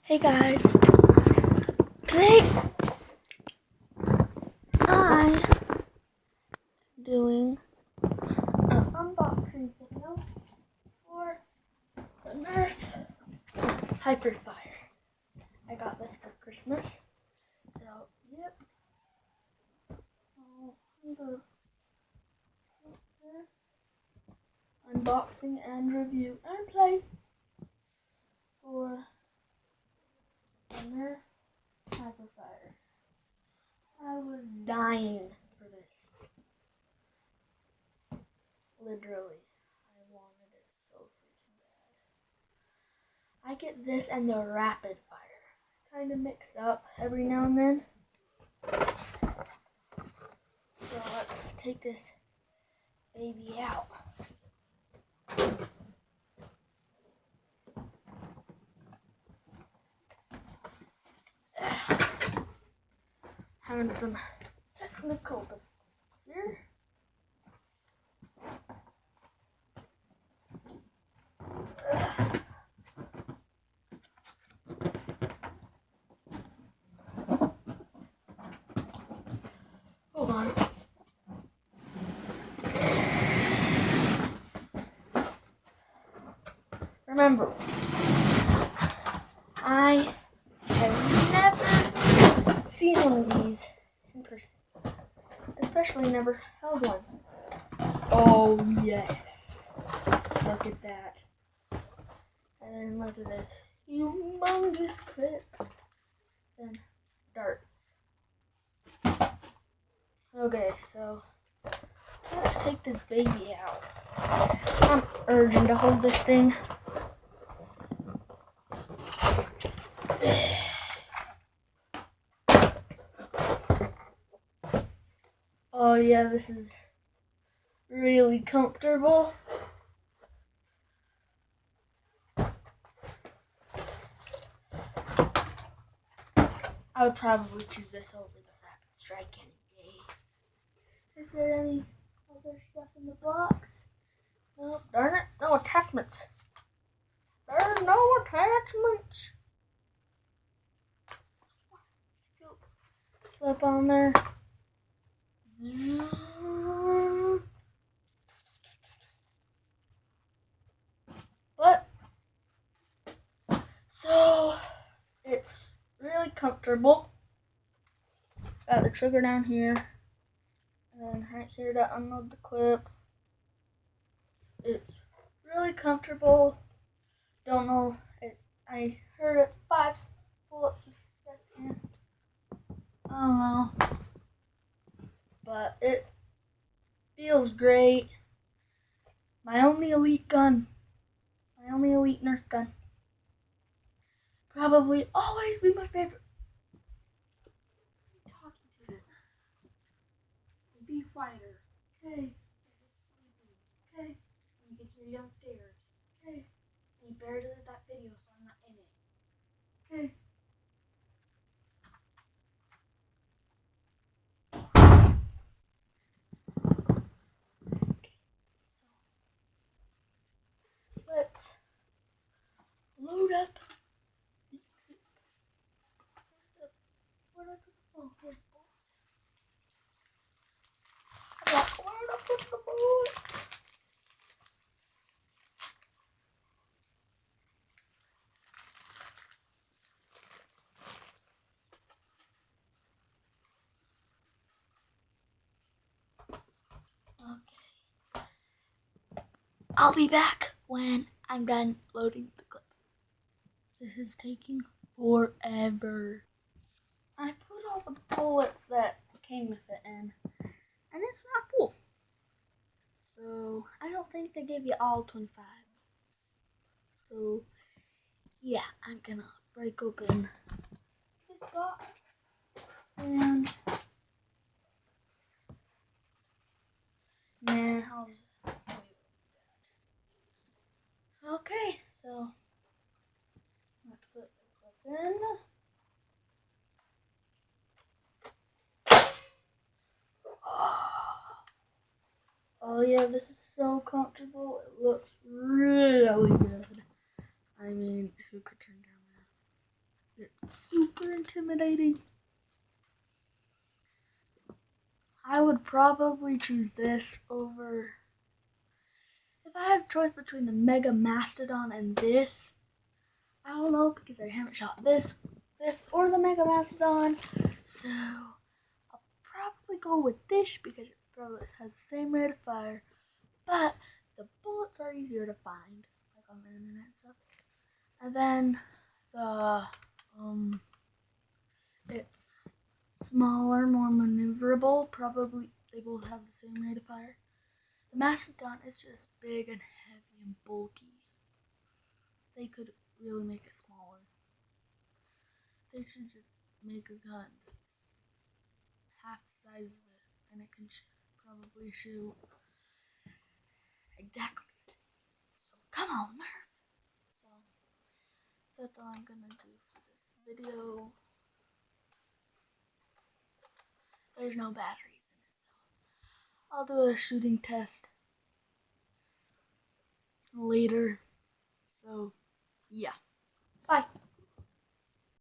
Hey guys, today I'm doing an unboxing video for the Nerf Hyperfire. I got this for Christmas, so yep. I'm gonna put this unboxing and review and play for the Nerf Hyperfire. I was dying for this. Literally, I wanted it so freaking bad. I get this and the rapid fire kind of mixed up every now and then. So let's take this baby out. Having some technical difficulties here. Hold on. Remember, I have never seen one of these in person, especially never held one. Oh yes, look at that. And then look at this humongous clip. Then darts. Okay, so let's take this baby out. I'm urging to hold this thing. Oh yeah, this is really comfortable. I would probably choose this over the Rapid Strike any day. Is there any other stuff in the box? Oh, darn it, no attachments. There's no attachments. Slip on there. But, so, it's really comfortable. Got the trigger down here. And then right here to unload the clip. It's really comfortable. Don't know, I heard it's 5 pull-ups a second. I don't know. But it feels great. My only elite gun. My only elite Nerf gun. Probably always be my favorite. I'm talking to it. Be quieter. Okay. Okay. You can hear you downstairs. Okay. You better delete that video so I'm not in it. Okay. Let's load up. Where did I put the phone? Here's the bullets. Where did I put the bullets? Okay. I'll be back when I'm done loading the clip. This is taking forever. I put all the bullets that came with it in, and it's not full. So, I don't think they give you all 25. So, yeah, I'm gonna break open this box. And, man, I'll just wait with that. Okay, so, let's put the clip in. Oh yeah, this is so comfortable. It looks really good. I mean, who could turn down It's super intimidating. I would probably choose this over. If I had a choice between the Mega Mastodon and this, I don't know because I haven't shot this, or the Mega Mastodon. So I'll probably go with this because it probably has the same rate of fire, but the bullets are easier to find, like on the internet and stuff. And then the it's smaller, more maneuverable. Probably they both have the same rate of fire. The Mastodon is just big and heavy and bulky. They could really make it smaller. They should just make a gun that's half the size of it, and it can probably shoot exactly the same. So come on, Murph. So that's all I'm gonna do for this video. There's no batteries in it, so I'll do a shooting test later. So yeah, bye.